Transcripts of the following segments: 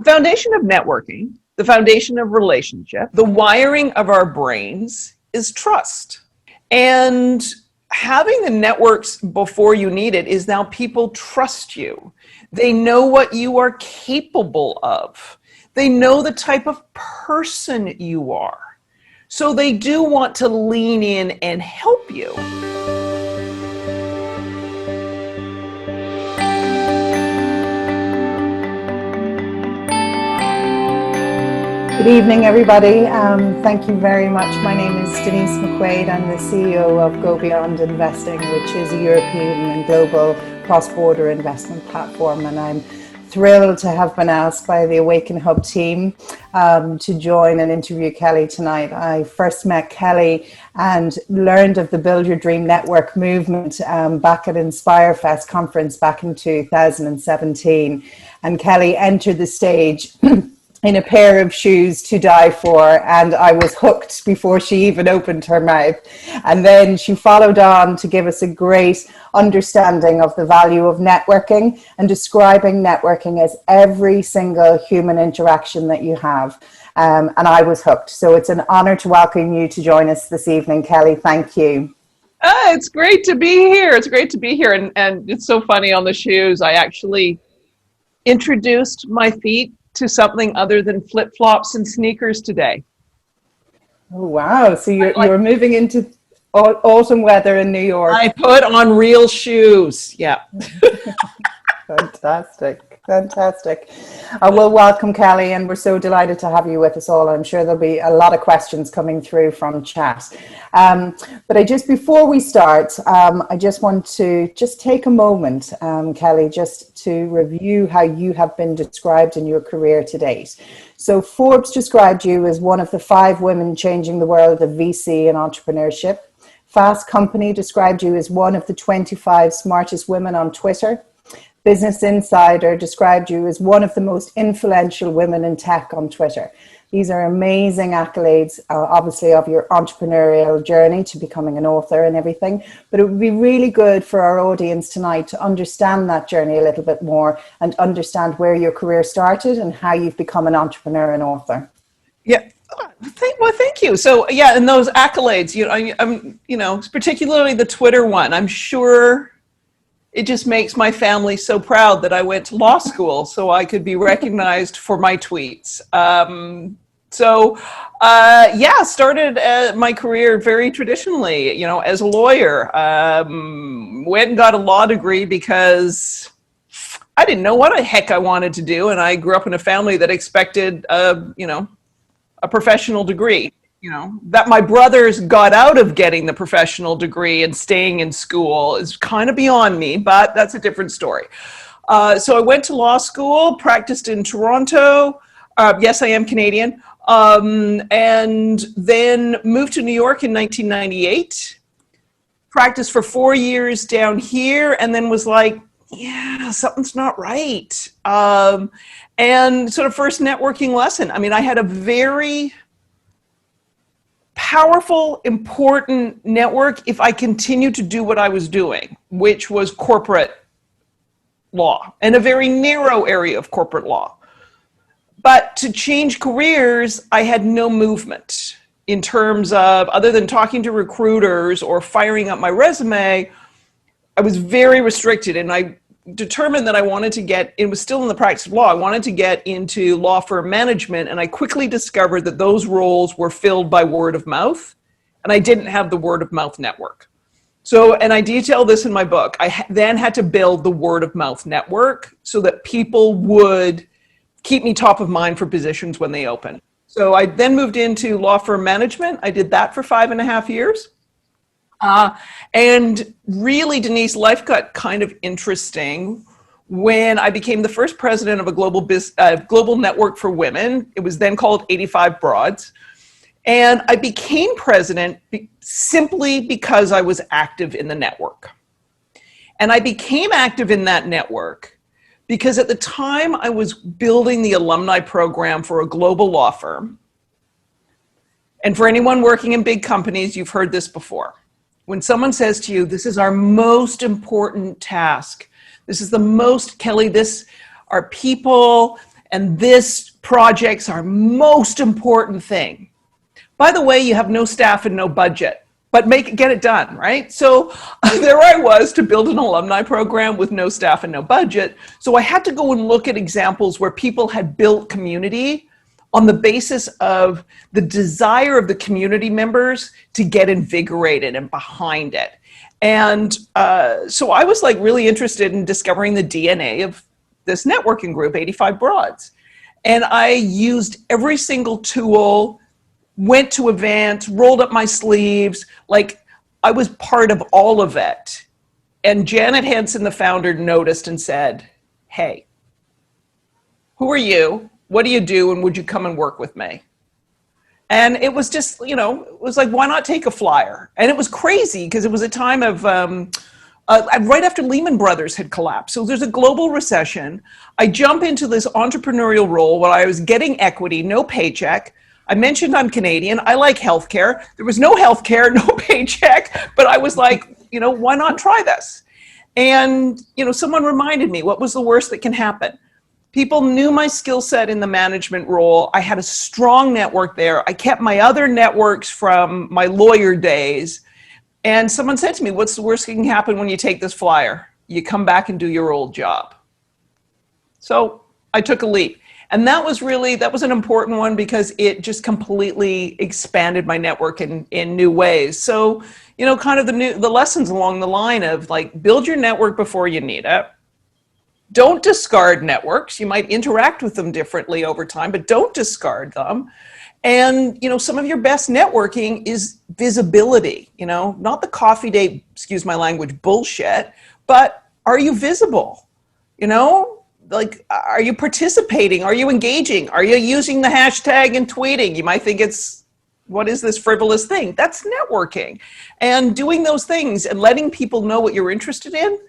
foundation of networking, the foundation of relationship, the wiring of our brains is trust. And having the networks before you need it is now people trust you. They know what you are capable of. They know the type of person you are. So they do want to lean in and help you. Good evening, everybody. Thank you very much. My name is Denise McQuaid. I'm the CEO of Go Beyond Investing, which is a European and global cross-border investment platform. And I'm thrilled to have been asked by the Awaken Hub team to join and interview Kelly tonight. I first met Kelly and learned of the Build Your Dream Network movement back at Inspire Fest conference back in 2017. And Kelly entered the stage in a pair of shoes to die for, and I was hooked before she even opened her mouth. And then she followed on to give us a great understanding of the value of networking and describing networking as every single human interaction that you have. And I was hooked. So it's an honor to welcome you to join us this evening, Kelly. Thank you. It's great to be here. It's great to be here. And it's so funny on the shoes. I actually introduced my feet to something other than flip-flops and sneakers today. Oh, wow. So you're moving into autumn weather in New York. I put on real shoes. Yeah. Fantastic. Well, welcome, Kelly, and we're so delighted to have you with us all. I'm sure there'll be a lot of questions coming through from chat. But before we start, I just want to take a moment, Kelly, just to review how you have been described in your career to date. So Forbes described you as one of the 5 women changing the world of VC and entrepreneurship. Fast Company described you as one of the 25 smartest women on Twitter. Business Insider described you as one of the most influential women in tech on Twitter. These are amazing accolades, obviously, of your entrepreneurial journey to becoming an author and everything. But it would be really good for our audience tonight to understand that journey a little bit more and understand where your career started and how you've become an entrepreneur and author. Yeah. Thank you. So, yeah, and those accolades, I'm particularly the Twitter one. I'm sure it just makes my family so proud that I went to law school so I could be recognized for my tweets. Started my career very traditionally, as a lawyer. Went and got a law degree because I didn't know what the heck I wanted to do, and I grew up in a family that expected, a professional degree. That my brothers got out of getting the professional degree and staying in school is kind of beyond me, but that's a different story. So I went to law school, practiced in Toronto. Yes, I am Canadian. And then moved to New York in 1998. Practiced for 4 years down here, and then was like, yeah, something's not right. And sort of first networking lesson. I mean, I had a very powerful, important network if I continued to do what I was doing, which was corporate law and a very narrow area of corporate law. But to change careers, I had no movement in terms of, other than talking to recruiters or firing up my resume, I was very restricted, and I determined that I wanted to it was still in the practice of law, I wanted to get into law firm management, and I quickly discovered that those roles were filled by word of mouth, and I didn't have the word of mouth network. So, and I detail this in my book, I then had to build the word of mouth network so that people would keep me top of mind for positions when they open. So I then moved into law firm management. I did that for 5.5 years. And really, Denise, life got kind of interesting when I became the first president of a global network for women. It was then called 85 Broads. And I became president simply because I was active in the network. And I became active in that network because at the time I was building the alumni program for a global law firm. And for anyone working in big companies, you've heard this before. When someone says to you, this is our most important task, this is the most, Kelly, our people And this project's our most important thing. By the way, you have no staff and no budget, but get it done, right? So there I was to build an alumni program with no staff and no budget. So I had to go and look at examples where people had built community on the basis of the desire of the community members to get invigorated and behind it. And so I was like really interested in discovering the DNA of this networking group, 85 Broads. And I used every single tool, went to events, rolled up my sleeves, like I was part of all of it. And Janet Henson, the founder, noticed and said, hey, who are you? What do you do? And would you come and work with me? And it was just, you know, it was like, why not take a flyer? And it was crazy because it was a time of, right after Lehman Brothers had collapsed. So there's a global recession. I jump into this entrepreneurial role where I was getting equity, no paycheck. I mentioned I'm Canadian. I like healthcare. There was no healthcare, no paycheck, but I was like, you know, why not try this? And, you know, someone reminded me, what was the worst that can happen? People knew my skill set in the management role. I had a strong network there. I kept my other networks from my lawyer days. And someone said to me, what's the worst that can happen when you take this flyer? You come back and do your old job. So I took a leap. And that was an important one because it just completely expanded my network in new ways. So, you know, kind of the lessons along the line of like, build your network before you need it. Don't discard networks. You might interact with them differently over time, but don't discard them. And, you know, some of your best networking is visibility, you know, not the coffee date, excuse my language, bullshit, but are you visible? You know, like, are you participating? Are you engaging? Are you using the hashtag and tweeting? You might think it's, what is this frivolous thing? That's networking. And doing those things and letting people know what you're interested in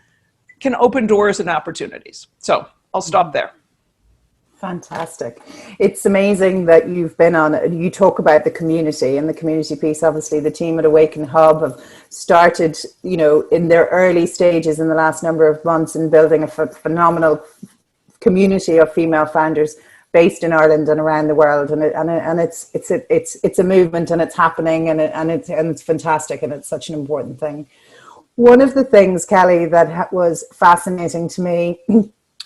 can open doors and opportunities. So I'll stop there. Fantastic. It's amazing that you've been on, you talk about the community and the community piece. Obviously the team at Awaken Hub have started, you know, in their early stages in the last number of months in building a phenomenal community of female founders based in Ireland and around the world. And it's a movement and it's happening and it's fantastic and it's such an important thing. One of the things, Kelly, that was fascinating to me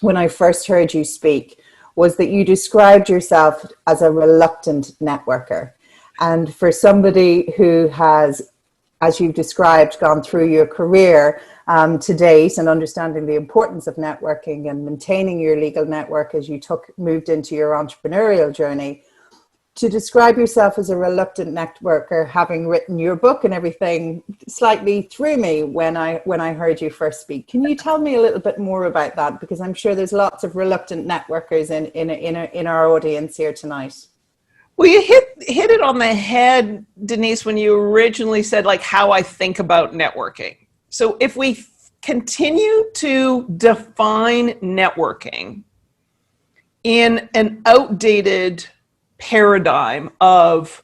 when I first heard you speak was that you described yourself as a reluctant networker. And for somebody who has, as you've described, gone through your career to date and understanding the importance of networking and maintaining your legal network as you moved into your entrepreneurial journey, to describe yourself as a reluctant networker, having written your book and everything, slightly threw me when I heard you first speak. Can you tell me a little bit more about that? Because I'm sure there's lots of reluctant networkers in our audience here tonight. Well, you hit it on the head, Denise, when you originally said like how I think about networking. So if we continue to define networking in an outdated paradigm of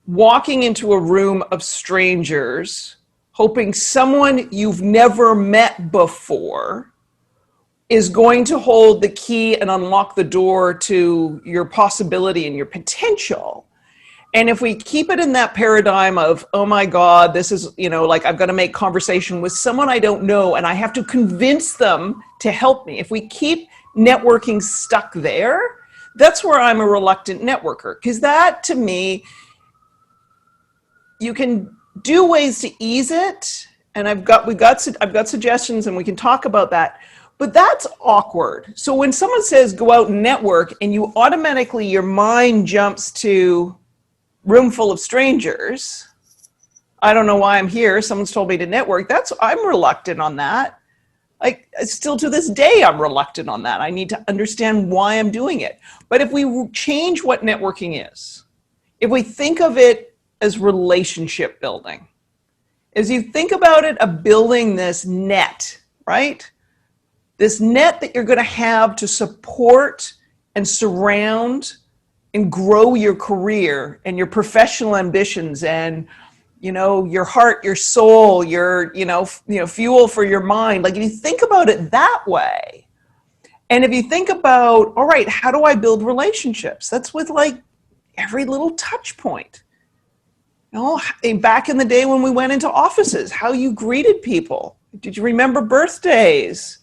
walking into a room of strangers, hoping someone you've never met before is going to hold the key and unlock the door to your possibility and your potential. And if we keep it in that paradigm of, oh my God, this is, you know, like I've got to make conversation with someone I don't know and I have to convince them to help me. If we keep networking stuck there, that's where I'm a reluctant networker, because that to me, you can do ways to ease it. And I've got suggestions and we can talk about that, but that's awkward. So when someone says go out and network and you automatically, your mind jumps to room full of strangers. I don't know why I'm here. Someone's told me to network. I'm reluctant on that. Like still to this day, I'm reluctant on that. I need to understand why I'm doing it. But if we change what networking is, if we think of it as relationship building, as you think about it, of building this net, right? This net that you're going to have to support and surround and grow your career and your professional ambitions and, you know, your heart, your soul, your, you know, fuel for your mind. Like if you think about it that way, And if you think about, all right, how do I build relationships? That's with like every little touch point. You know, back in the day when we went into offices, how you greeted people. Did you remember birthdays?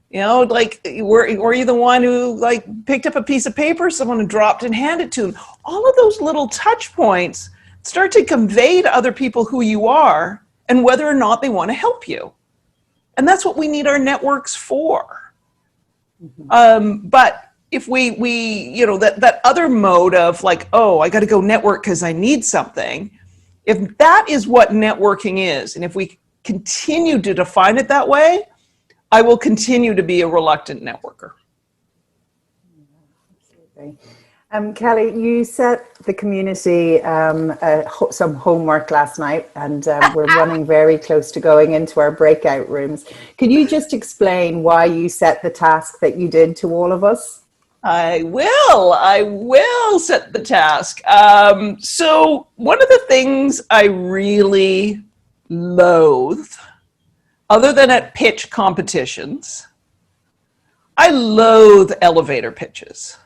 You know, like, were you the one who like picked up a piece of paper someone dropped and handed it to them? All of those little touch points start to convey to other people who you are and whether or not they want to help you. And that's what we need our networks for. But if we you know, that other mode of like, oh, I got to go network because I need something. If that is what networking is, and if we continue to define it that way, I will continue to be a reluctant networker. Absolutely. Kelly, you set the community some homework last night, and we're running very close to going into our breakout rooms. Could you just explain why you set the task that you did to all of us? I will set the task. So one of the things I really loathe, other than at pitch competitions, I loathe elevator pitches.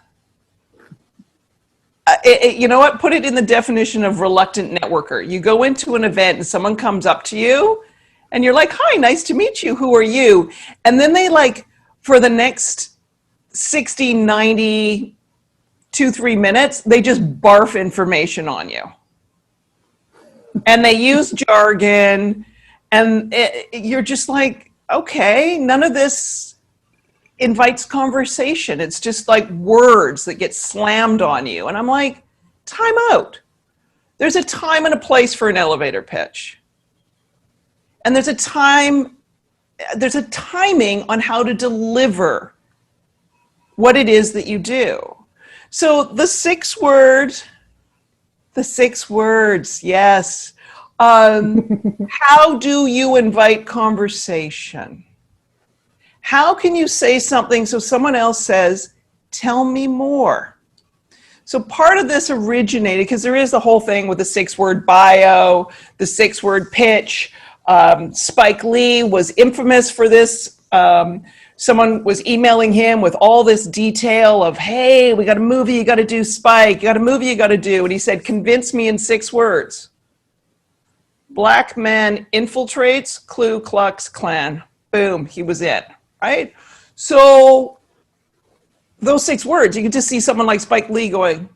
You know what? Put it in the definition of reluctant networker. You go into an event and someone comes up to you and you're like, hi, nice to meet you. Who are you? And then they like, for the next 60, 90, 2-3 minutes, they just barf information on you. And they use jargon and you're just like, okay, none of this invites conversation. It's just like words that get slammed on you. And I'm like, time out. There's a time and a place for an elevator pitch. And there's a timing on how to deliver what it is that you do. So the six words, yes. How do you invite conversation? How can you say something so someone else says, tell me more? So part of this originated, because there is the whole thing with the 6-word bio, the 6-word pitch. Spike Lee was infamous for this. Someone was emailing him with all this detail of, hey, we got a movie you got to do, Spike. You got a movie you got to do. And he said, convince me in 6 words. Black man infiltrates Ku Klux Klan. Boom, he was in. Right? So those 6 words, you can just see someone like Spike Lee going,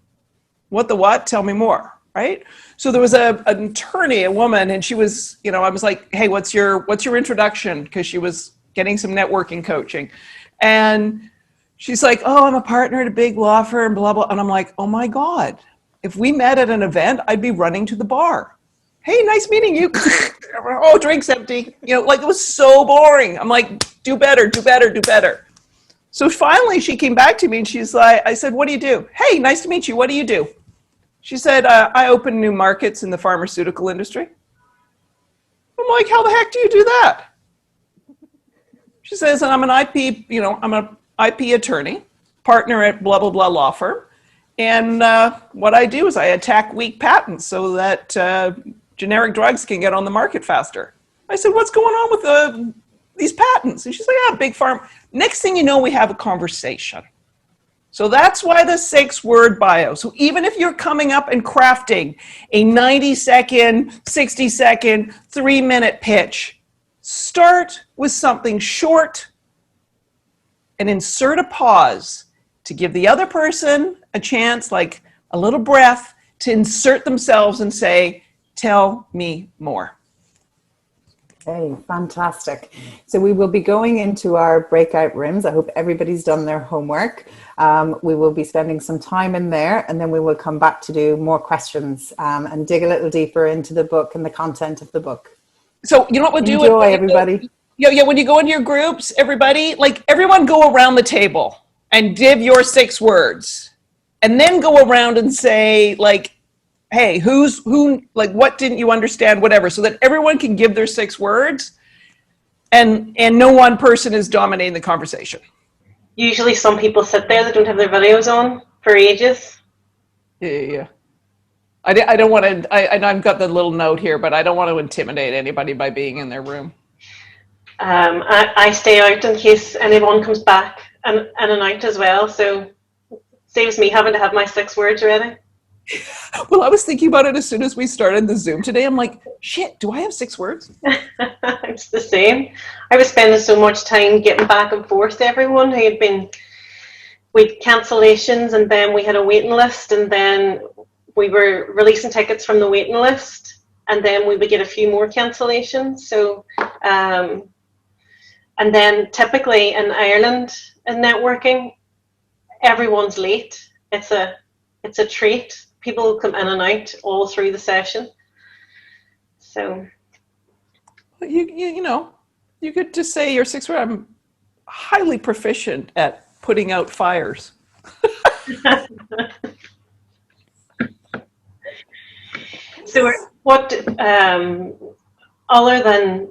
what the what? Tell me more. Right? So there was an attorney, a woman, and she was, you know, I was like, hey, what's your introduction? Because she was getting some networking coaching. And she's like, oh, I'm a partner at a big law firm, blah, blah. And I'm like, oh my God, if we met at an event, I'd be running to the bar. Hey, nice meeting you. Oh, drink's empty. You know, like it was so boring. I'm like, do better, do better, do better. So finally she came back to me and she's like, I said, what do you do? Hey, nice to meet you. What do you do? She said, I open new markets in the pharmaceutical industry. I'm like, how the heck do you do that? She says, and I'm an IP, you know, I'm an IP attorney, partner at blah, blah, blah law firm. And what I do is I attack weak patents so that generic drugs can get on the market faster. I said, what's going on with these patents? And she's like, yeah, big pharma. Next thing you know, we have a conversation. So that's why the 6-word bio. So even if you're coming up and crafting a 90-second, 60-second, 3-minute pitch, start with something short and insert a pause to give the other person a chance, like a little breath, to insert themselves and say, tell me more. Okay, fantastic. So we will be going into our breakout rooms. I hope everybody's done their homework. We will be spending some time in there, and then we will come back to do more questions and dig a little deeper into the book and the content of the book. So you know what we'll do? Enjoy, everybody. Yeah, when you go into your groups, everybody, like everyone go around the table and give your 6 words. And then go around and say, like, hey, who, like, what didn't you understand, whatever, so that everyone can give their 6 words and no one person is dominating the conversation. Usually some people sit there that don't have their videos on for ages. Yeah. I don't want to, I've got the little note here, but I don't want to intimidate anybody by being in their room. I stay out in case anyone comes back and a night as well. So saves me having to have my 6 words ready. Well, I was thinking about it as soon as we started the Zoom today. I'm like, shit, do I have 6 words? It's the same. I was spending so much time getting back and forth to everyone who had been with cancellations, and then we had a waiting list, and then we were releasing tickets from the waiting list, and then we would get a few more cancellations. So, and then typically in Ireland in networking, everyone's late. It's a treat. People come in and out all through the session. So you know, you could just say your 6 words. I'm highly proficient at putting out fires. So what other than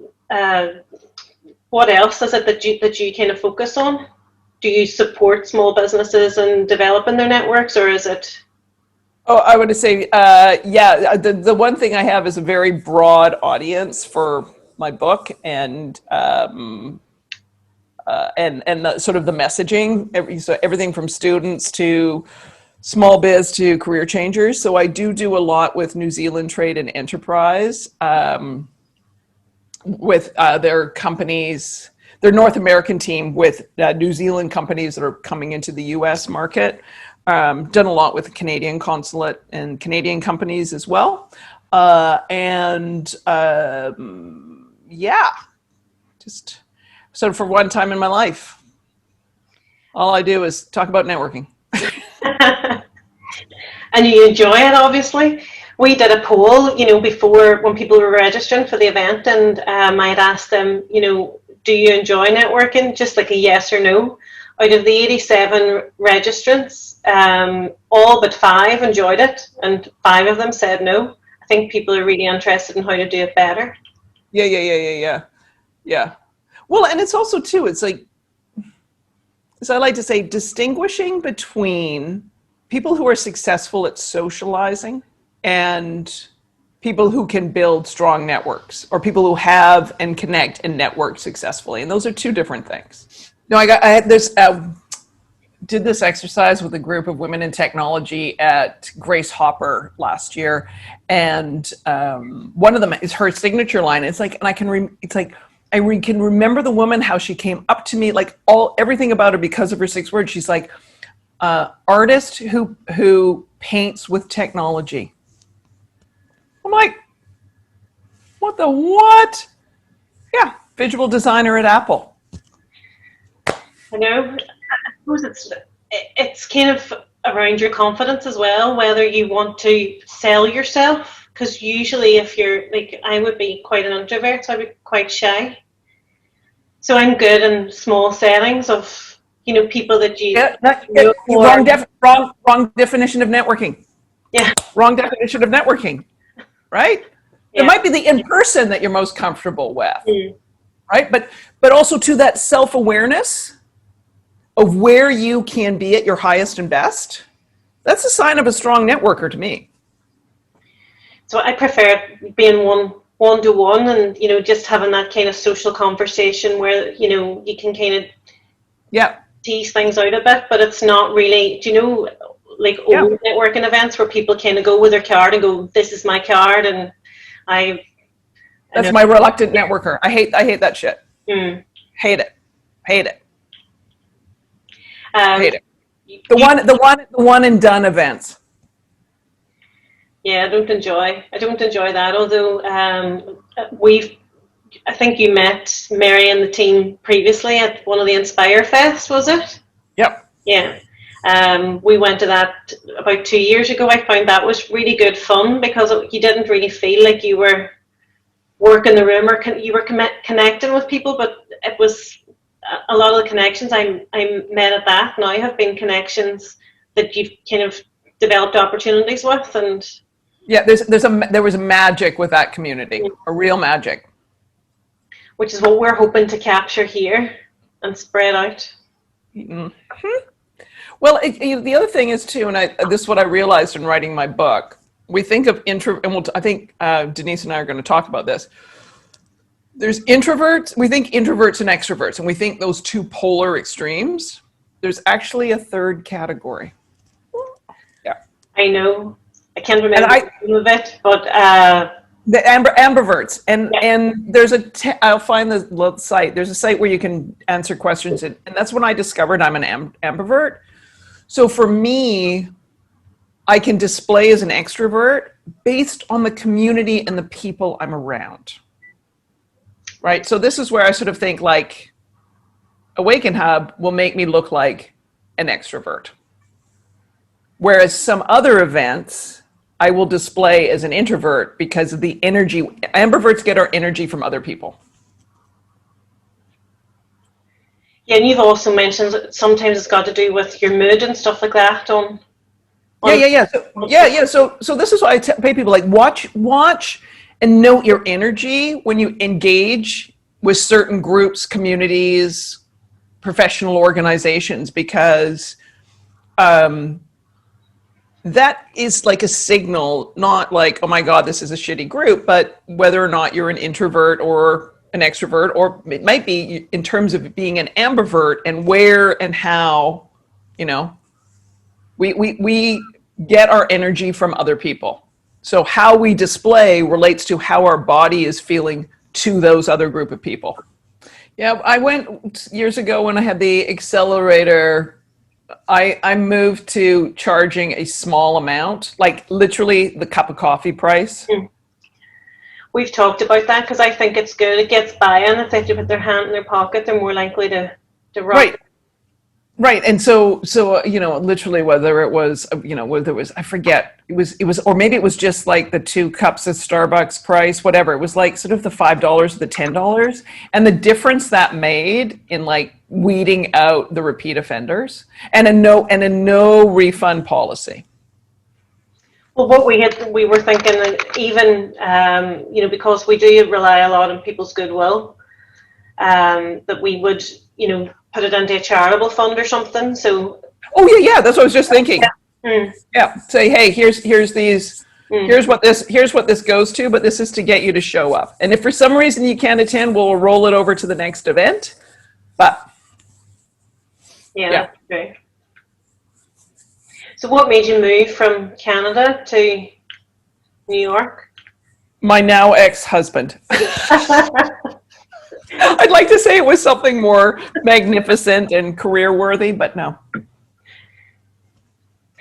what else is it that you kind of focus on? Do you support small businesses in developing their networks, or is it? Oh, I would say, yeah. The one thing I have is a very broad audience for my book, and sort of the messaging. So everything from students to small biz to career changers. So I do a lot with New Zealand Trade and Enterprise, with their companies, their North American team with New Zealand companies that are coming into the US market. Done a lot with the Canadian consulate and Canadian companies as well. Yeah, just sort of for one time in my life, all I do is talk about networking. And you enjoy it, obviously. We did a poll, before when people were registering for the event, and I had asked them, do you enjoy networking? Just like a yes or no. Out of the 87 registrants, all but 5 enjoyed it, and 5 of them said no. I think people are really interested in how to do it better. Yeah. Well, and it's also too, it's like, as I like to say, distinguishing between people who are successful at socializing and people who can build strong networks, or people who have and connect and network successfully. And those are 2 different things. No, did this exercise with a group of women in technology at Grace Hopper last year. And one of them is her signature line. It's like, and I can remember the woman, how she came up to me, like everything about her because of her 6 words. She's like, artist who paints with technology. I'm like, what? Yeah, visual designer at Apple. I know. I suppose it's kind of around your confidence as well, whether you want to sell yourself. Because usually, if you're like, I would be quite an introvert, so I'd be quite shy. So I'm good in small settings of people that you. Wrong definition of networking. Yeah. Wrong definition of networking, right? Yeah. It might be the in-person that you're most comfortable with, right? But also to that self-awareness of where you can be at your highest and best. That's a sign of a strong networker to me. So I prefer being one-to-one, and just having that kind of social conversation where you can kind of tease things out a bit, but it's not really, like old networking events where people kind of go with their card and go, this is my card, and that's my reluctant networker. I hate that shit. Hate it. Hate it. The one and done events. Yeah, I don't enjoy that. Although I think you met Mary and the team previously at one of the Inspire Fest, was it? Yep. Yeah. We went to that about 2 years ago. I found that was really good fun because you didn't really feel like you were working the room or you were connecting with people, but it was a lot of the connections I met at that now have been connections that you've kind of developed opportunities with. And yeah, there was a magic with that community, a real magic. Which is what we're hoping to capture here and spread out. Mm-hmm. Well, the other thing is too, and this is what I realized in writing my book. We think of I think Denise and I are going to talk about this. There's introverts. We think introverts and extroverts, and we think those 2 polar extremes. There's actually a third category. Yeah. I know. I can't remember the name of it, but the ambiverts, and yeah. and there's I'll find the site. There's a site where you can answer questions, and that's when I discovered I'm an ambivert. So for me, I can display as an extrovert based on the community and the people I'm around. Right. So this is where I sort of think like Awaken Hub will make me look like an extrovert, whereas some other events I will display as an introvert because of the energy. Ambiverts get our energy from other people. Yeah, and you've also mentioned that sometimes it's got to do with your mood and stuff like that. Yeah. So this is why I pay people like watch and note your energy when you engage with certain groups, communities, professional organizations, because that is like a signal, not like, oh my God, this is a shitty group, but whether or not you're an introvert or an extrovert, or it might be in terms of being an ambivert and where and how, we get our energy from other people. So how we display relates to how our body is feeling to those other group of people. Yeah, I went years ago when I had the accelerator. I moved to charging a small amount, like literally the cup of coffee price. We've talked about that because I think it's good. It gets buy-in. If they have to put their hand in their pocket, they're more likely to run. Right. And so literally whether it was, whether it was, I forget, it was, or maybe it was just like the 2 cups of Starbucks price, whatever. It was like sort of the $5, the $10, and the difference that made in like weeding out the repeat offenders and a no refund policy. Well, what we were thinking, that even, because we do rely a lot on people's goodwill, that we would, put it into a charitable fund or something. So. Oh yeah, that's what I was just thinking. Yeah. Say, hey, here's these. Here's what this goes to, but this is to get you to show up. And if for some reason you can't attend, we'll roll it over to the next event. But yeah. That's true. So what made you move from Canada to New York? My now ex-husband. I'd like to say it was something more magnificent and career-worthy, but no.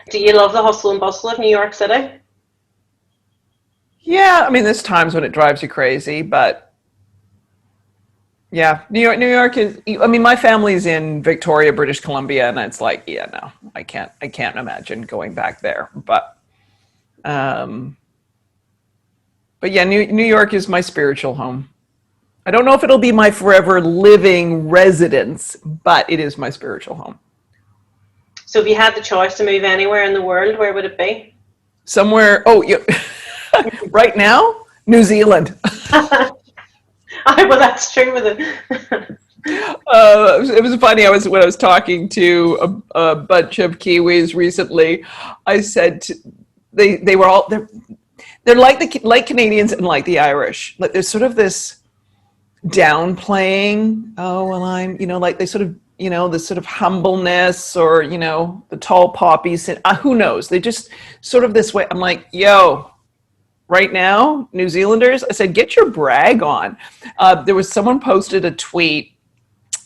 Do you love the hustle and bustle of New York City? Yeah, I mean, there's times when it drives you crazy, but yeah, New York is, I mean, my family's in Victoria, British Columbia, and it's like, yeah, no, I can't imagine going back there. But yeah, New York is my spiritual home. I don't know if it'll be my forever living residence, but it is my spiritual home. So if you had the choice to move anywhere in the world, where would it be? Somewhere, right now, New Zealand. Well, that's true with it. It was funny. When I was talking to a bunch of Kiwis recently, I said they were all they're like Canadians and like the Irish. Like there's sort of this downplaying. Oh well, I'm like they sort of this sort of humbleness or the tall poppies. And who knows? They just sort of this way. I'm like, yo. Right now, New Zealanders, I said, get your brag on. There was someone posted a tweet,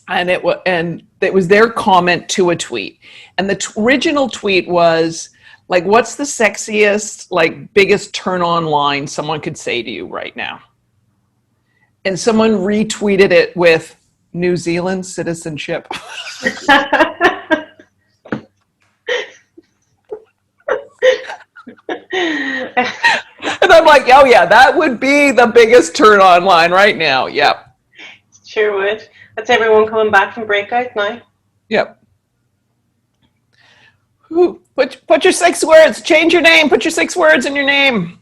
and it was their comment to a tweet. And the original tweet was like, "What's the sexiest, like, biggest turn-on line someone could say to you right now?" And someone retweeted it with New Zealand citizenship. And I'm like, oh yeah, that would be the biggest turn on line right now. Yep. Sure would. That's everyone coming back from breakout now. Yep. Ooh, put your 6 words. Change your name. Put your 6 words in your name.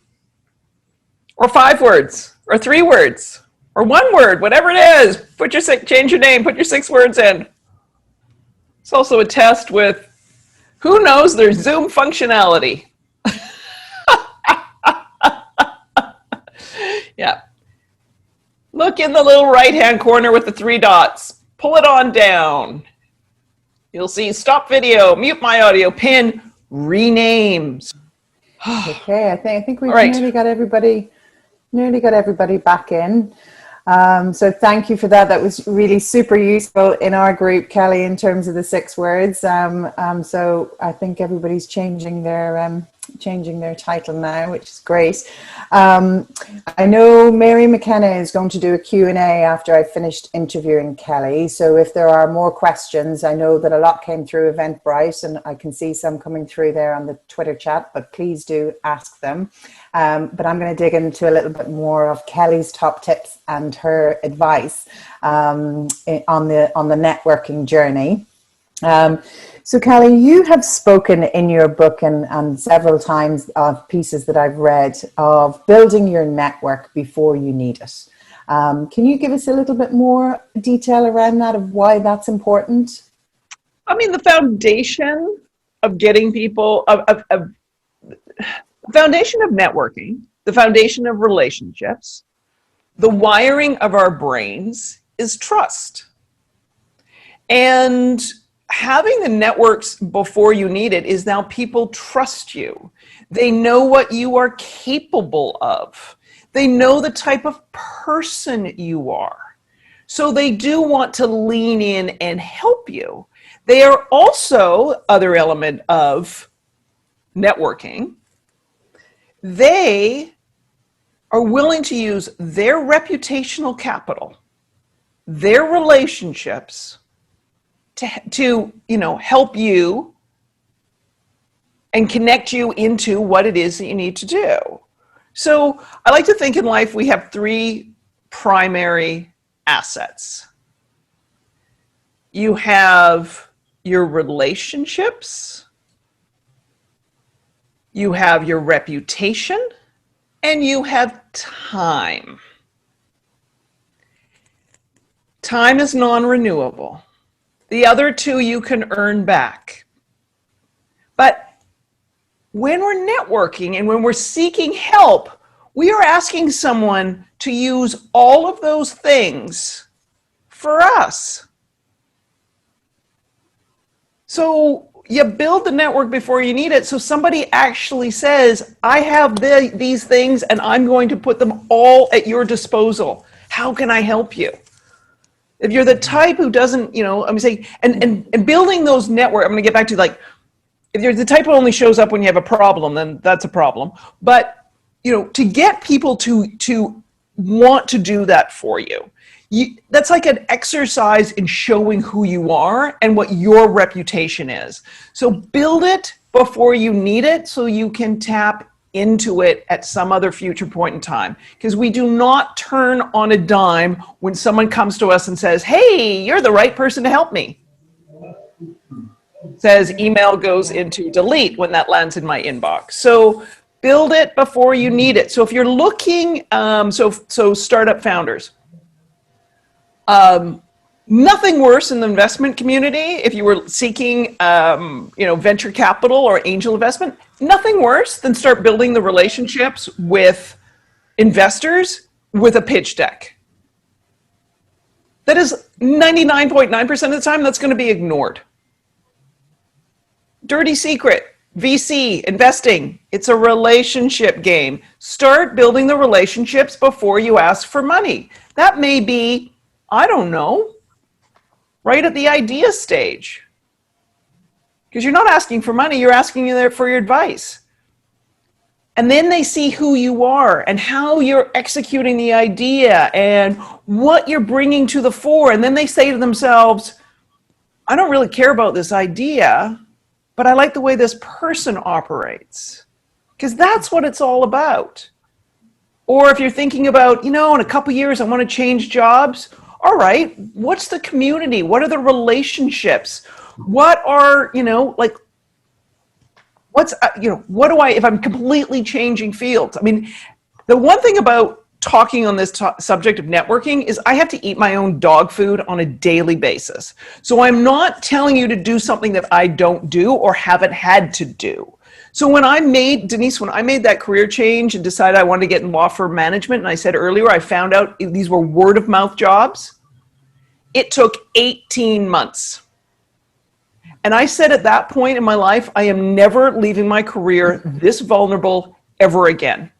Or 5 words. Or 3 words. Or 1 word. Whatever it is. Change your name. Put your 6 words in. It's also a test with who knows their Zoom functionality. Yeah. Look in the little right-hand corner with the 3 dots. Pull it on down. You'll see stop video, mute my audio, pin, renames. Okay, I think we've All right. nearly got everybody back in. So thank you for that. That was really super useful in our group, Kelly, in terms of the 6 words. So I think everybody's changing their title now, which is great. I know Mary McKenna is going to do a Q&A after I've finished interviewing Kelly. So if there are more questions, I know that a lot came through Eventbrite and I can see some coming through there on the Twitter chat, but please do ask them. But I'm going to dig into a little bit more of Kelly's top tips and her advice on the networking journey. So Kelly, you have spoken in your book and several times of pieces that I've read of building your network before you need it. Can you give us a little bit more detail around that, of why that's important? I mean, the foundation of getting people, the foundation of networking, the foundation of relationships, the wiring of our brains is trust. And having the networks before you need it is now people trust you. They know what you are capable of. They know the type of person you are. So they do want to lean in and help you. They are also, other element of networking, they are willing to use their reputational capital, their relationships, to help you and connect you into what it is that you need to do. So I like to think in life we have 3 primary assets. You have your relationships, you have your reputation, and you have time. Time is non-renewable. The other 2 you can earn back. But when we're networking and when we're seeking help, we are asking someone to use all of those things for us. So you build the network before you need it. So somebody actually says, I have these things and I'm going to put them all at your disposal. How can I help you? If you're the type who doesn't, I'm saying, and building those network, I'm going to get back to if you're the type who only shows up when you have a problem, then that's a problem. But, to get people to want to do that for you, that's like an exercise in showing who you are and what your reputation is. So build it before you need it so you can tap into it at some other future point in time, because we do not turn on a dime when someone comes to us and says, hey, you're the right person to help me. Says email goes into delete when that lands in my inbox. So build it before you need it. So if you're looking, so startup founders, nothing worse in the investment community. If you were seeking, venture capital or angel investment, nothing worse than start building the relationships with investors with a pitch deck. That is 99.9% of the time, that's going to be ignored. Dirty secret, VC, investing, it's a relationship game. Start building the relationships before you ask for money. That may be, I don't know, right at the idea stage. Because you're not asking for money, you're asking for your advice. And then they see who you are and how you're executing the idea and what you're bringing to the fore. And then they say to themselves, I don't really care about this idea, but I like the way this person operates. Because that's what it's all about. Or if you're thinking about, in a couple years, I want to change jobs. All right, what's the community? What are the relationships? What are, what do I, if I'm completely changing fields? I mean, the one thing about talking on this subject of networking is I have to eat my own dog food on a daily basis. So I'm not telling you to do something that I don't do or haven't had to do. So when I made that career change and decided I wanted to get in law firm management, and I said earlier, I found out these were word of mouth jobs, it took 18 months. And I said at that point in my life, I am never leaving my career this vulnerable ever again.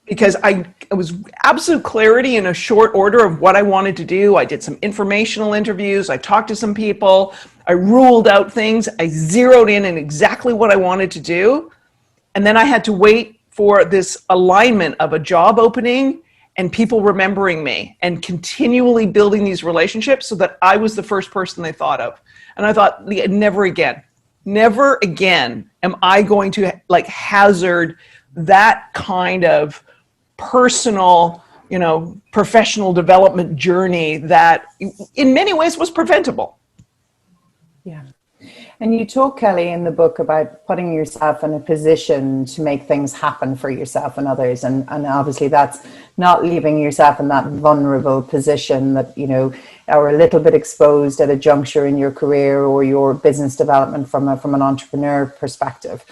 Because it was absolute clarity in a short order of what I wanted to do. I did some informational interviews. I talked to some people. I ruled out things. I zeroed in on exactly what I wanted to do. And then I had to wait for this alignment of a job opening and people remembering me and continually building these relationships so that I was the first person they thought of. And I thought, never again am I going to like hazard that kind of personal, professional development journey that in many ways was preventable. Yeah. And you talk, Kelly, in the book about putting yourself in a position to make things happen for yourself and others. And obviously that's not leaving yourself in that vulnerable position that, are a little bit exposed at a juncture in your career or your business development from an entrepreneur perspective.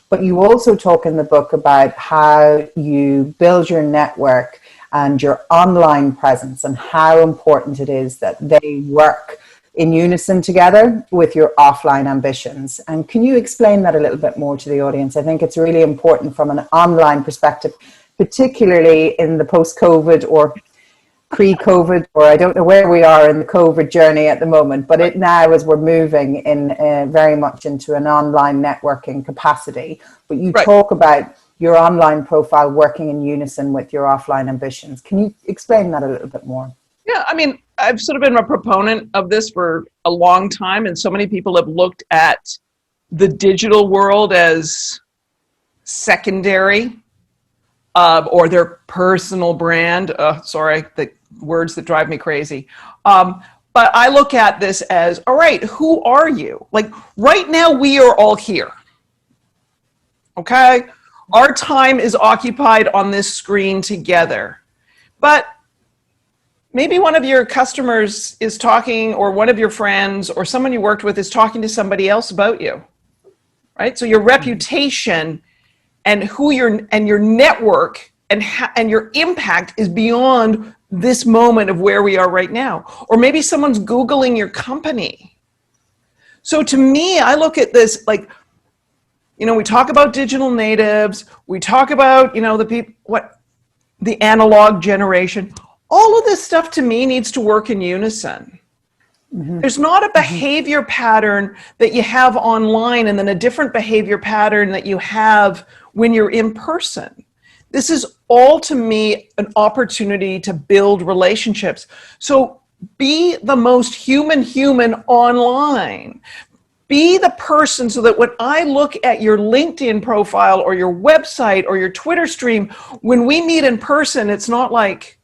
But you also talk in the book about how you build your network and your online presence and how important it is that they work in unison together with your offline ambitions. And can you explain that a little bit more to the audience? I think it's really important from an online perspective, particularly in the post-COVID or pre-COVID, or I don't know where we are in the COVID journey at the moment, but it now as we're moving in very much into an online networking capacity. But you talk about your online profile working in unison with your offline ambitions. Can you explain that a little bit more? Yeah, I mean, I've sort of been a proponent of this for a long time, and so many people have looked at the digital world as secondary or their personal brand. Sorry, the words that drive me crazy. But I look at this as, all right, who are you? Like right now, we are all here. Okay? Our time is occupied on this screen together. But maybe one of your customers is talking, or one of your friends or someone you worked with is talking to somebody else about you, right? So your reputation and your network and your impact is beyond this moment of where we are right now. Or maybe someone's Googling your company. So to me, I look at this like, we talk about digital natives, we talk about, the analog generation. All of this stuff to me needs to work in unison. Mm-hmm. There's not a behavior pattern that you have online and then a different behavior pattern that you have when you're in person. This is all, to me, an opportunity to build relationships. So be the most human online. Be the person so that when I look at your LinkedIn profile or your website or your Twitter stream, when we meet in person, it's not like,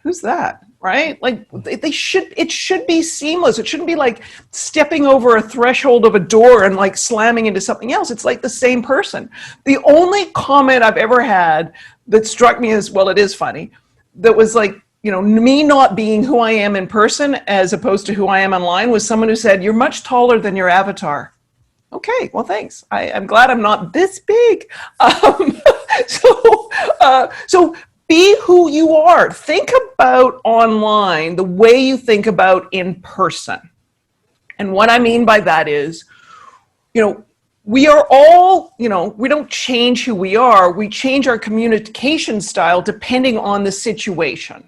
who's that, right? Like it should be seamless. It shouldn't be like stepping over a threshold of a door and like slamming into something else. It's like the same person. The only comment I've ever had that struck me as, well, it is funny, that was like, me not being who I am in person as opposed to who I am online, was someone who said, you're much taller than your avatar. Okay, well, thanks. I'm glad I'm not this big. So be who you are. Think about online the way you think about in person. And what I mean by that is, we are all, we don't change who we are. We change our communication style depending on the situation.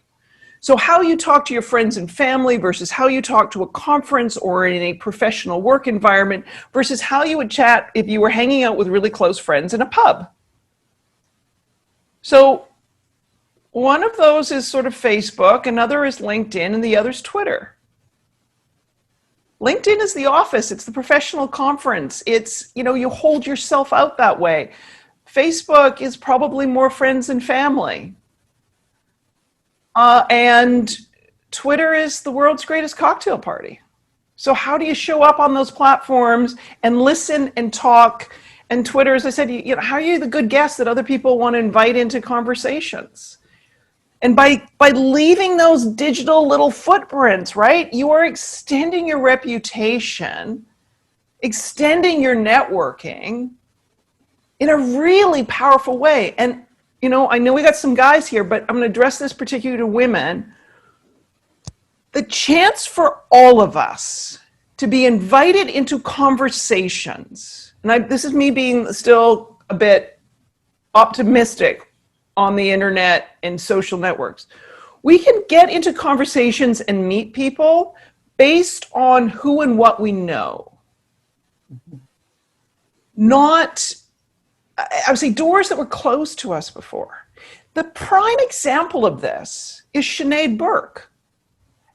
So how you talk to your friends and family versus how you talk to a conference or in a professional work environment versus how you would chat if you were hanging out with really close friends in a pub. So one of those is sort of Facebook, another is LinkedIn, and the other is Twitter. LinkedIn is the office, it's the professional conference. It's, you hold yourself out that way. Facebook is probably more friends and family. And Twitter is the world's greatest cocktail party. So how do you show up on those platforms and listen and talk? And Twitter, as I said, how are you the good guest that other people want to invite into conversations? And by leaving those digital little footprints, right, you are extending your reputation, extending your networking in a really powerful way. And I know we got some guys here, but I'm going to address this particularly to women. The chance for all of us to be invited into conversations. And this is me being still a bit optimistic on the internet and social networks. We can get into conversations and meet people based on who and what we know. Not, I would say, doors that were closed to us before. The prime example of this is Sinead Burke.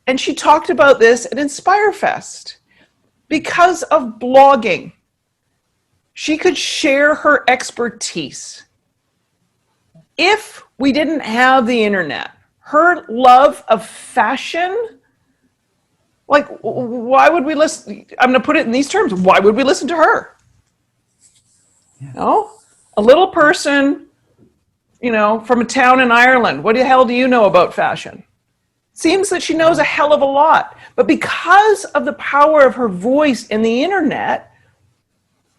And she talked about this at InspireFest. Because of blogging, she could share her expertise. If we didn't have the internet, her love of fashion, like, why would we listen? I'm going to put it in these terms. Why would we listen to her? You know, a little person, you know, from a town in Ireland. What the hell do you know about fashion? Seems that she knows a hell of a lot. But because of the power of her voice in the internet,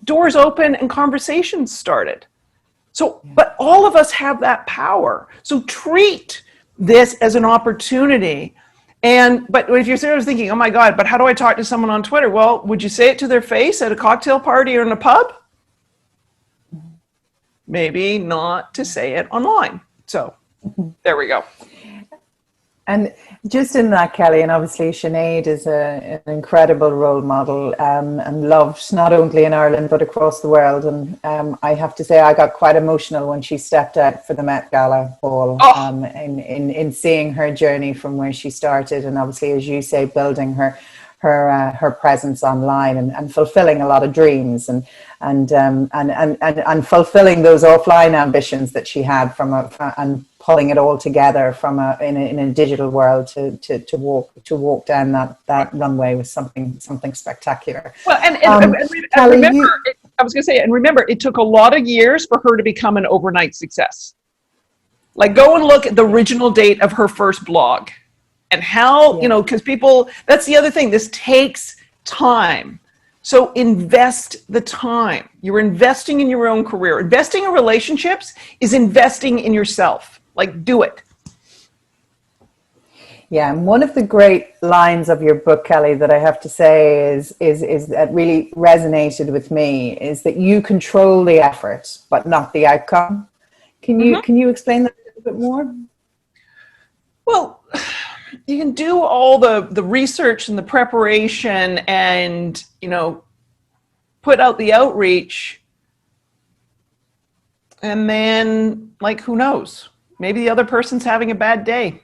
doors opened and conversations started. So, but all of us have that power. So treat this as an opportunity. But if you're seriously thinking, oh my God, but how do I talk to someone on Twitter? Well, would you say it to their face at a cocktail party or in a pub? Maybe not to say it online. So there we go. And just in that, Kelly, and obviously Sinead is an incredible role model and loved not only in Ireland but across the world. And I have to say I got quite emotional when she stepped out for the Met Gala ball, in seeing her journey from where she started, and obviously, as you say, building her presence online and fulfilling a lot of dreams and fulfilling those offline ambitions that she had and pulling it all together in a digital world to walk down that runway with something spectacular. Well, and remember, I was going to say, and remember, it took a lot of years for her to become an overnight success. Like, go and look at the original date of her first blog. And how, you know, because people, that's the other thing, this takes time. So invest the time. You're investing in your own career. Investing in relationships is investing in yourself. Like, do it. Yeah, and one of the great lines of your book, Kelly, that I have to say is that really resonated with me is that you control the effort, but not the outcome. Can you explain that a little bit more? Well, you can do all the research and the preparation and, you know, put out the outreach, and then, like, who knows? Maybe the other person's having a bad day.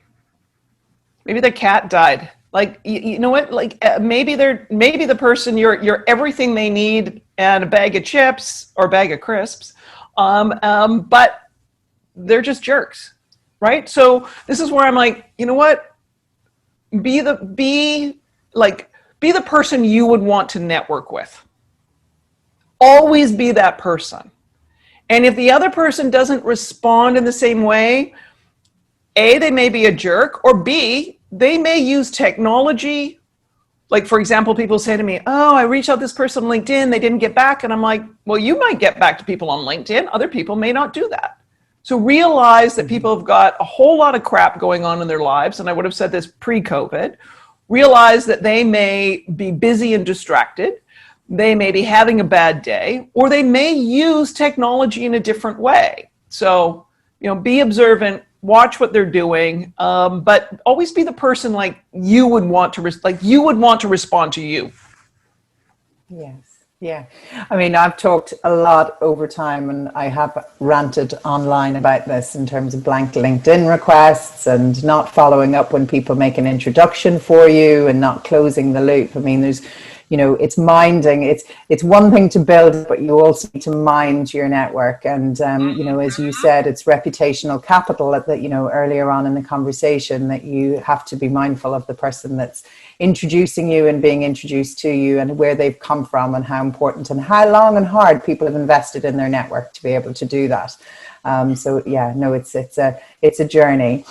Maybe their cat died. Like, you know what? Like, maybe the person, you're everything they need and a bag of chips or a bag of crisps, but they're just jerks, right? So this is where I'm like, you know what? Be the person you would want to network with. Always be that person. And if the other person doesn't respond in the same way, A, they may be a jerk, or B, they may use technology. Like, for example, people say to me, oh, I reached out to this person on LinkedIn, they didn't get back. And I'm like, well, you might get back to people on LinkedIn. Other people may not do that. So realize that people have got a whole lot of crap going on in their lives. And I would have said this pre-COVID. Realize that they may be busy and distracted. They may be having a bad day, or they may use technology in a different way. So, you know, be observant, watch what they're doing, but always be the person like you would want to respond to you. Yes. Yeah. I mean, I've talked a lot over time, and I have ranted online about this in terms of blank LinkedIn requests and not following up when people make an introduction for you and not closing the loop. I mean, there's, you know, it's minding. It's one thing to build, but you also need to mind your network. And, you know, as you said, it's reputational capital that, you know, earlier on in the conversation, that you have to be mindful of the person that's introducing you and being introduced to you and where they've come from and how important and how long and hard people have invested in their network to be able to do that. So yeah, no, it's a journey.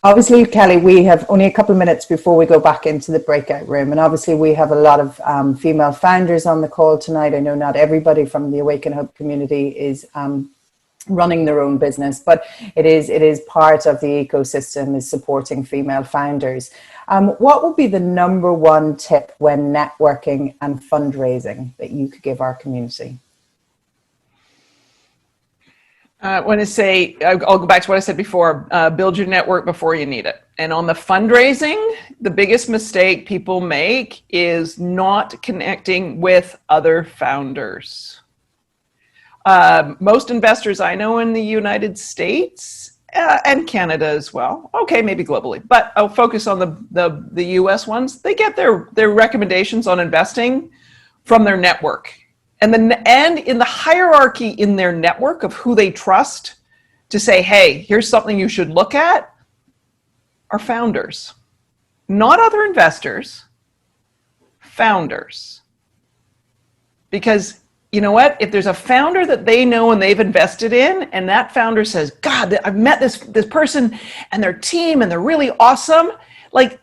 Obviously, Kelly, we have only a couple of minutes before we go back into the breakout room, and obviously we have a lot of female founders on the call tonight. I know not everybody from the Awaken Hub community is running their own business, but it is part of the ecosystem, is supporting female founders. What would be the number one tip when networking and fundraising that you could give our community? When I say, I'll go back to what I said before, build your network before you need it. And on the fundraising, the biggest mistake people make is not connecting with other founders. Most investors I know in the United States and Canada as well, okay, maybe globally, but I'll focus on the US ones. They get their recommendations on investing from their network. And in the hierarchy in their network of who they trust to say, hey, here's something you should look at, are founders. Not other investors, founders. Because you know what? If there's a founder that they know and they've invested in, and that founder says, God, I've met this person and their team and they're really awesome, like,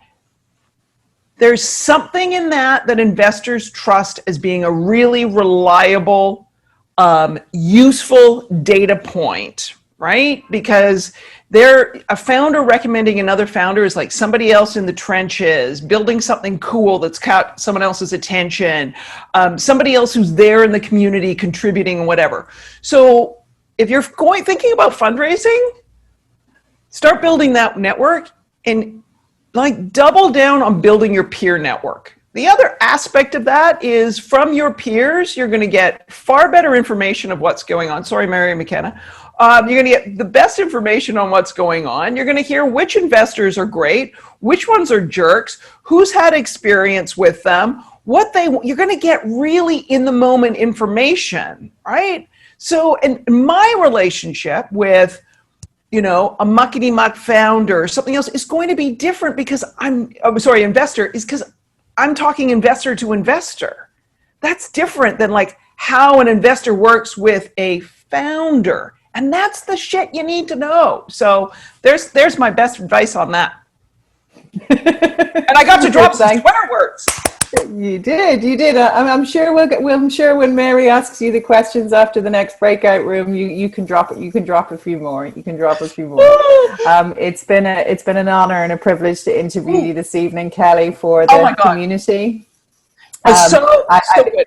there's something in that investors trust as being a really reliable, useful data point, right? Because a founder recommending another founder is like somebody else in the trenches, building something cool that's caught someone else's attention, somebody else who's there in the community contributing and whatever. So if you're thinking about fundraising, start building that network and like double down on building your peer network. The other aspect of that is from your peers, you're going to get far better information of what's going on. Sorry, Mary McKenna. You're going to get the best information on what's going on. You're going to hear which investors are great, which ones are jerks, who's had experience with them, you're going to get really in the moment information, right? So in my relationship with a muckety muck founder or something else is going to be different because investor is because I'm talking investor to investor. That's different than like how an investor works with a founder. And that's the shit you need to know. So there's my best advice on that. And I got to drop some swear words. You did. I'm sure I'm sure when Mary asks you the questions after the next breakout room, you can drop it. You can drop a few more. It's been an honor and a privilege to interview you this evening, Kelly, for the community. So good.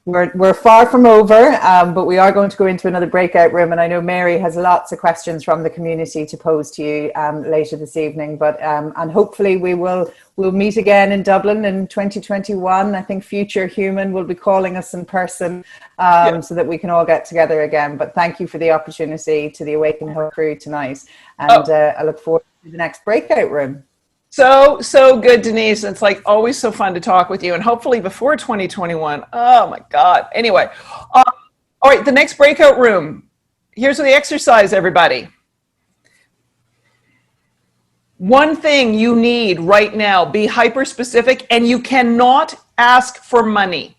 We're far from over, but we are going to go into another breakout room, and I know Mary has lots of questions from the community to pose to you later this evening. But and hopefully we'll meet again in Dublin in 2021. I think Future Human will be calling us in person so that we can all get together again. But thank you for the opportunity to the Awaken Her crew tonight, and I look forward to the next breakout room. So good, Denise. It's like always so fun to talk with you, and hopefully before 2021. Oh my God. Anyway, all right, the next breakout room. Here's the exercise, everybody. One thing you need right now, be hyper specific, and you cannot ask for money.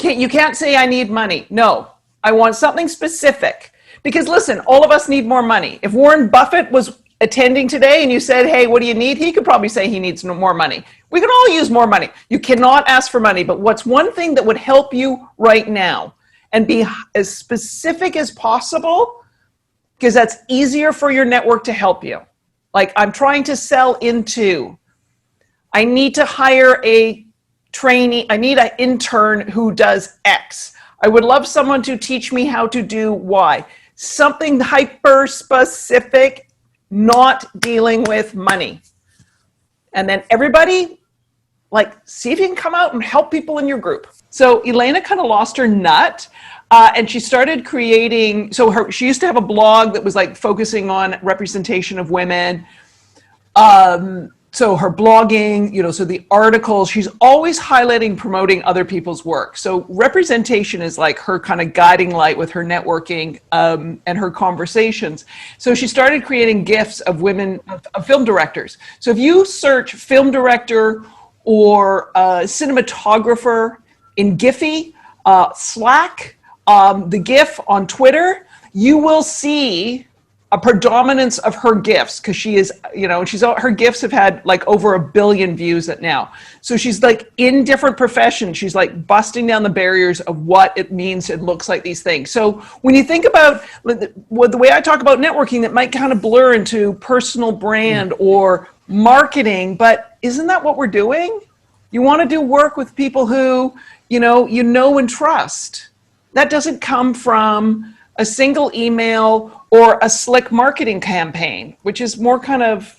You can't say I need money. No, I want something specific. Because listen, all of us need more money. If Warren Buffett was attending today and you said, hey, what do you need? He could probably say he needs more money. We can all use more money. You cannot ask for money, but what's one thing that would help you right now? And be as specific as possible, because that's easier for your network to help you. Like, I'm trying to sell into, I need to hire a trainee, I need an intern who does X. I would love someone to teach me how to do Y. Something hyper specific, not dealing with money. And then everybody, see if you can come out and help people in your group. So Elena kind of lost her nut, and she started creating, she used to have a blog that was focusing on representation of women. So her blogging, so the articles, she's always highlighting, promoting other people's work. So representation is her kind of guiding light with her networking and her conversations. So she started creating GIFs of women, of film directors. So if you search film director or cinematographer in Giphy, Slack, the GIF on Twitter, you will see a predominance of her gifts, because she is, her gifts have had like over 1 billion views at now. So she's like in different professions, she's like busting down the barriers of what it means and looks like these things. So when you think about the way I talk about networking, that might kind of blur into personal brand or marketing, but isn't that what we're doing? You want to do work with people who, you know and trust. That doesn't come from a single email or a slick marketing campaign, which is more kind of,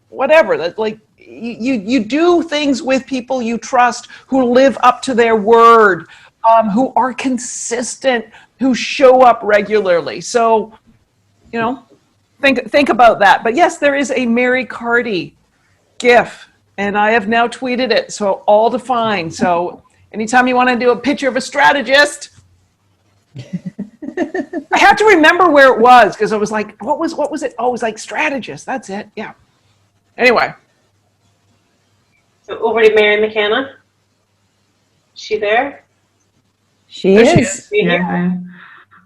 whatever. That like you do things with people you trust, who live up to their word, who are consistent, who show up regularly. So, think about that. But yes, there is a Mary Carty GIF, and I have now tweeted it, so all to find. So anytime you want to do a picture of a strategist, I have to remember where it was, because I was like, what was it? Oh, it was like strategist. That's it. Yeah. Anyway. So over to Mary McKenna. Is she there? She There is. Yeah.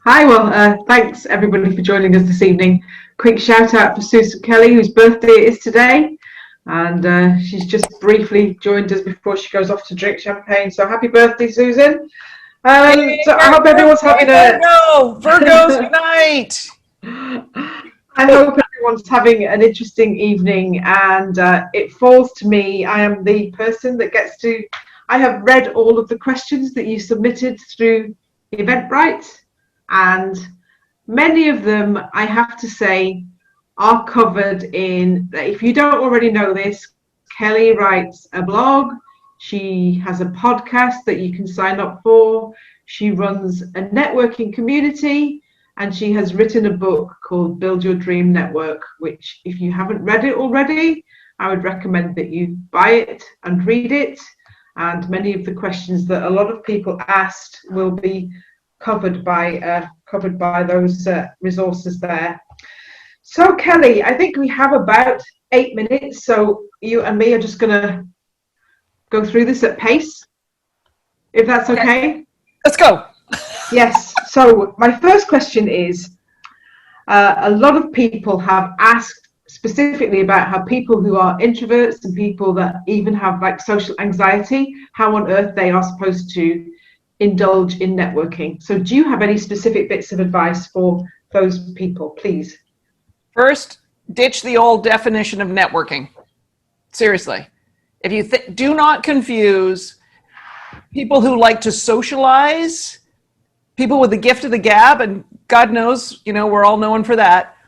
Hi, well, thanks everybody for joining us this evening. Quick shout out for Susan Kelly, whose birthday it is today. And she's just briefly joined us before she goes off to drink champagne. So happy birthday, Susan. So I hope everyone's having Virgos unite. I hope everyone's having an interesting evening, and it falls to me. I am the person that gets to. I have read all of the questions that you submitted through Eventbrite, and many of them, I have to say, are covered in. If you don't already know this, Kelly writes a blog. She has a podcast that you can sign up for. She runs a networking community, and she has written a book called Build Your Dream Network, which if you haven't read it already, I would recommend that you buy it and read it. And many of the questions that a lot of people asked will be covered by those resources there. So Kelly, I think we have about 8 minutes. So you and me are just going to go through this at pace, if that's okay. Let's go. Yes. So my first question is, a lot of people have asked specifically about how people who are introverts and people that even have like social anxiety, how on earth they are supposed to indulge in networking. So do you have any specific bits of advice for those people, please? First, ditch the old definition of networking. Seriously. If you do not confuse people who like to socialize, people with the gift of the gab, and God knows, we're all known for that.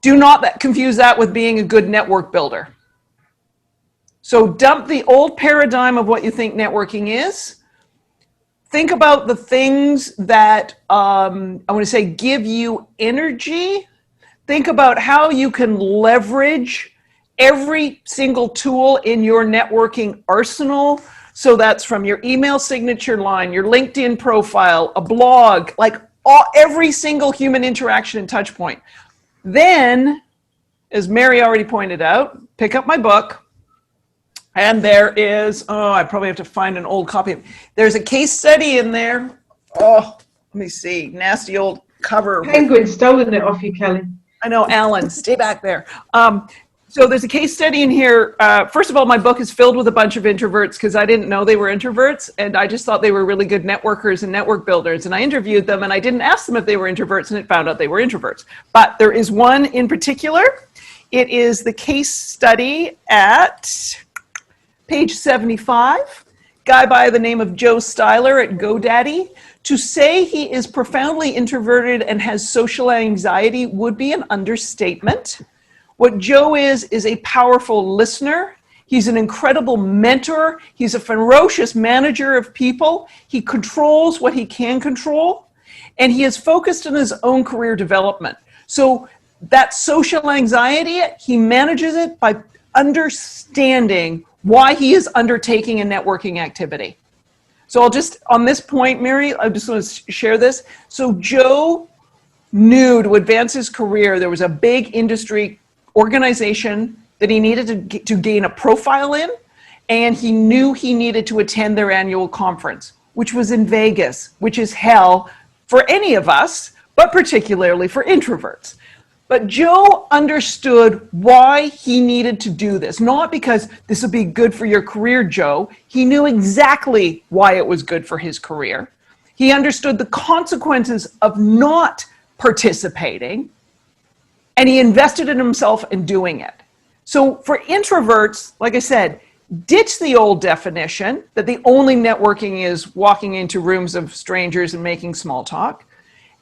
Do not confuse that with being a good network builder. So dump the old paradigm of what you think networking is. Think about the things that I want to say give you energy. Think about how you can leverage every single tool in your networking arsenal. So that's from your email signature line, your LinkedIn profile, a blog, like every single human interaction and touch point. Then, as Mary already pointed out, pick up my book. And there is, I probably have to find an old copy. There's a case study in there. Oh, let me see. Nasty old cover. Penguin stolen it off you, Kelly. I know, Alan, stay back there. So there's a case study in here. First of all, my book is filled with a bunch of introverts because I didn't know they were introverts, and I just thought they were really good networkers and network builders. And I interviewed them, and I didn't ask them if they were introverts, and it found out they were introverts. But there is one in particular. It is the case study at page 75. Guy by the name of Joe Styler at GoDaddy. To say he is profoundly introverted and has social anxiety would be an understatement. What Joe is a powerful listener. He's an incredible mentor. He's a ferocious manager of people. He controls what he can control, and he is focused on his own career development. So that social anxiety, he manages it by understanding why he is undertaking a networking activity. So I'll just, on this point, Mary, I just want to share this. So Joe knew to advance his career, there was a big industry organization that he needed to gain a profile in, and he knew he needed to attend their annual conference, which was in Vegas, which is hell for any of us, but particularly for introverts. But Joe understood why he needed to do this, not because this would be good for your career, Joe. He knew exactly why it was good for his career. He understood the consequences of not participating, and he invested in himself in doing it. So for introverts, like I said, ditch the old definition that the only networking is walking into rooms of strangers and making small talk,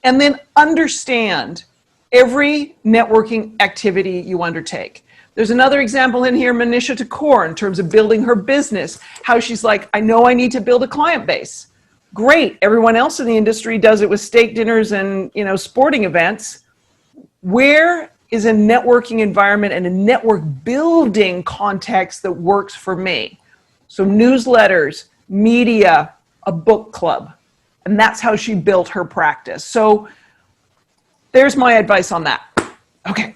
and then understand every networking activity you undertake. There's another example in here, Manisha Thakor, in terms of building her business, how she's like, I know I need to build a client base. Great, everyone else in the industry does it with steak dinners and, you know, sporting events. Where is a networking environment and a network building context that works for me? So newsletters, media, a book club. And that's how she built her practice. So there's my advice on that. Okay.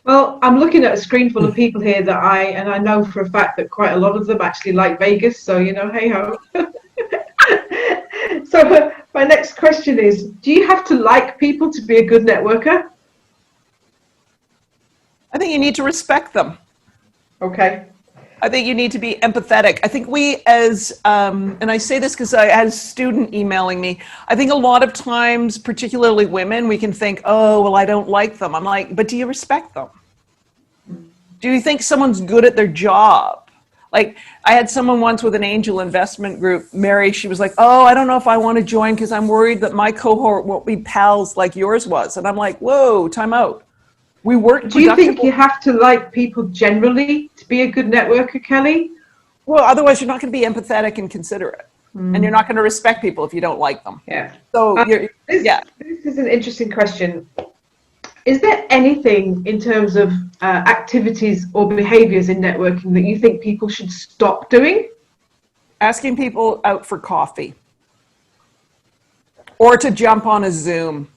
Well, I'm looking at a screen full of people here that I know for a fact that quite a lot of them actually like Vegas. So, you know, hey ho. So my next question is, do you have to like people to be a good networker? I think you need to respect them. Okay. I think you need to be empathetic. I think we as, and I say this because I had a student emailing me, I think a lot of times, particularly women, we can think, oh, well, I don't like them. I'm like, but do you respect them? Do you think someone's good at their job? Like, I had someone once with an angel investment group, Mary, she was like, oh, I don't know if I want to join because I'm worried that my cohort won't be pals like yours was. And I'm like, whoa, time out. We work. Do you think you have to like people generally to be a good networker, Kelly? Well, otherwise you're not going to be empathetic and considerate. And you're not going to respect people if you don't like them. Yeah. So, this is an interesting question. Is there anything in terms of activities or behaviors in networking that you think people should stop doing? Asking people out for coffee or to jump on a Zoom.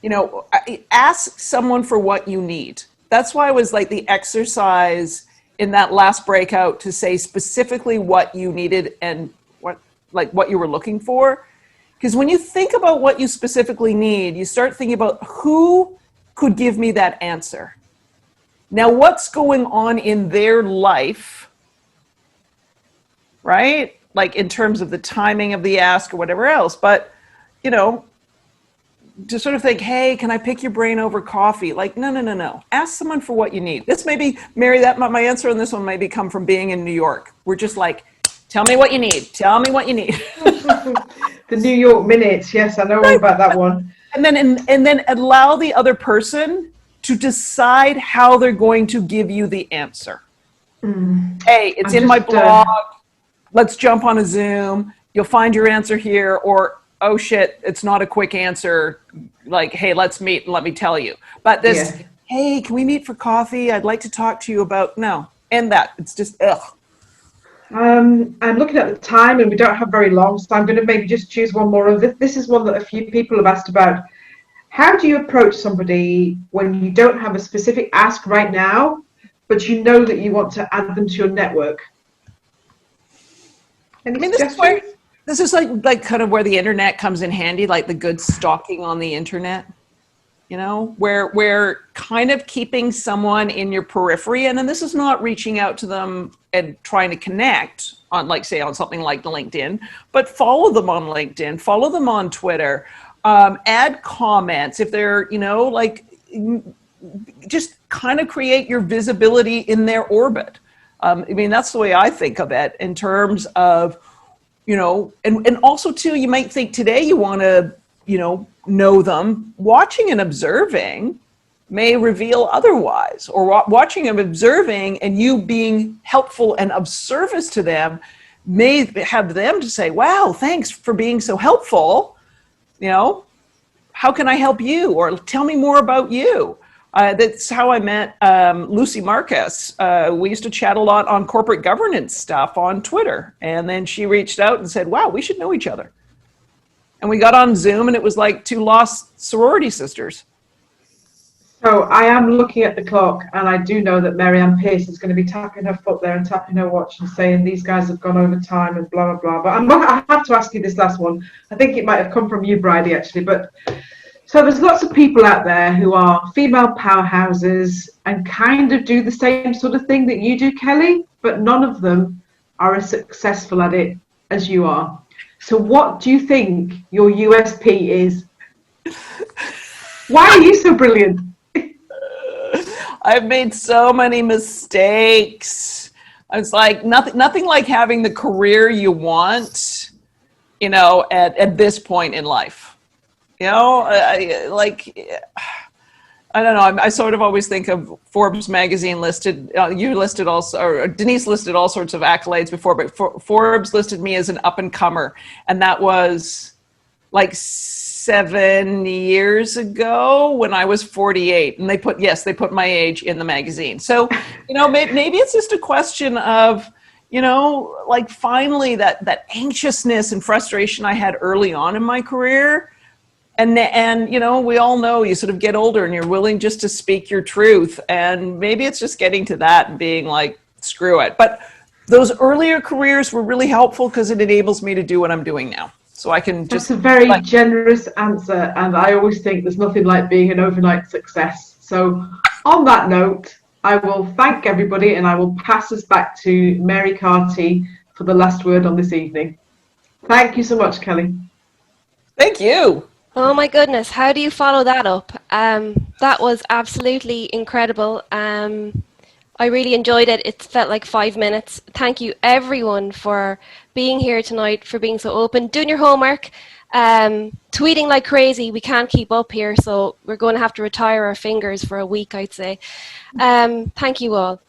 You know, ask someone for what you need. That's why I was like the exercise in that last breakout to say specifically what you needed and what you were looking for. Because when you think about what you specifically need, you start thinking about who could give me that answer. Now, what's going on in their life, right? Like in terms of the timing of the ask or whatever else. But, you know, to sort of think, hey, can I pick your brain over coffee? Like, no. Ask someone for what you need. This may be, Mary, that my answer on this one maybe come from being in New York. We're just like, tell me what you need. Tell me what you need. The New York minutes. Yes, I know all about that one. And then allow the other person to decide how they're going to give you the answer. Hey, it's in my blog. Let's jump on a Zoom. You'll find your answer here. Or, oh shit, it's not a quick answer. Like, hey, let's meet and let me tell you. But this, hey, can we meet for coffee? I'd like to talk to you about, no. And that, it's just, ugh. I'm looking at the time and we don't have very long, so I'm going to maybe just choose one more. This is one that a few people have asked about. How do you approach somebody when you don't have a specific ask right now, but you know that you want to add them to your network? This is like kind of where the internet comes in handy, like the good stalking on the internet. You know, where kind of keeping someone in your periphery, and then this is not reaching out to them and trying to connect on, like, say, on something like LinkedIn, but follow them on LinkedIn, follow them on Twitter, add comments if they're, you know, like, just kind of create your visibility in their orbit. I mean, that's the way I think of it in terms of, you know, and also too, you might think today you want to, you know them. Watching and observing may reveal otherwise, or watching and observing and you being helpful and of service to them may have them to say, wow, thanks for being so helpful. You know, how can I help you? Or tell me more about you. That's how I met Lucy Marcus. We used to chat a lot on corporate governance stuff on Twitter. And then she reached out and said, wow, we should know each other. And we got on Zoom and it was like two lost sorority sisters. So I am looking at the clock, and I do know that Mary-Ann Pearce is going to be tapping her foot there and tapping her watch and saying these guys have gone over time and blah, blah, blah. But I have to ask you this last one. I think it might have come from you, Bridie, actually. But so there's lots of people out there who are female powerhouses and kind of do the same sort of thing that you do, Kelly, but none of them are as successful at it as you are. So what do you think your USP is? Why are you so brilliant? I've made so many mistakes. It's like nothing like having the career you want, at this point in life. I don't know. I sort of always think of Forbes magazine listed, you listed also, or Denise listed all sorts of accolades before, but Forbes listed me as an up and comer. And that was like 7 years ago when I was 48, and they put my age in the magazine. So, maybe it's just a question of, like finally that anxiousness and frustration I had early on in my career. And we all know you sort of get older and you're willing just to speak your truth. And maybe it's just getting to that and being like, screw it. But those earlier careers were really helpful because it enables me to do what I'm doing now. So I can just... That's a very generous answer, and I always think there's nothing like being an overnight success. So on that note, I will thank everybody, and I will pass us back to Mary Carty for the last word on this evening. Thank you so much, Kelly. Thank you. Oh my goodness, how do you follow that up? That was absolutely incredible. I really enjoyed it. It felt like 5 minutes. Thank you everyone for being here tonight, for being so open, doing your homework, tweeting like crazy. We can't keep up here, so we're going to have to retire our fingers for a week, I'd say. Thank you all.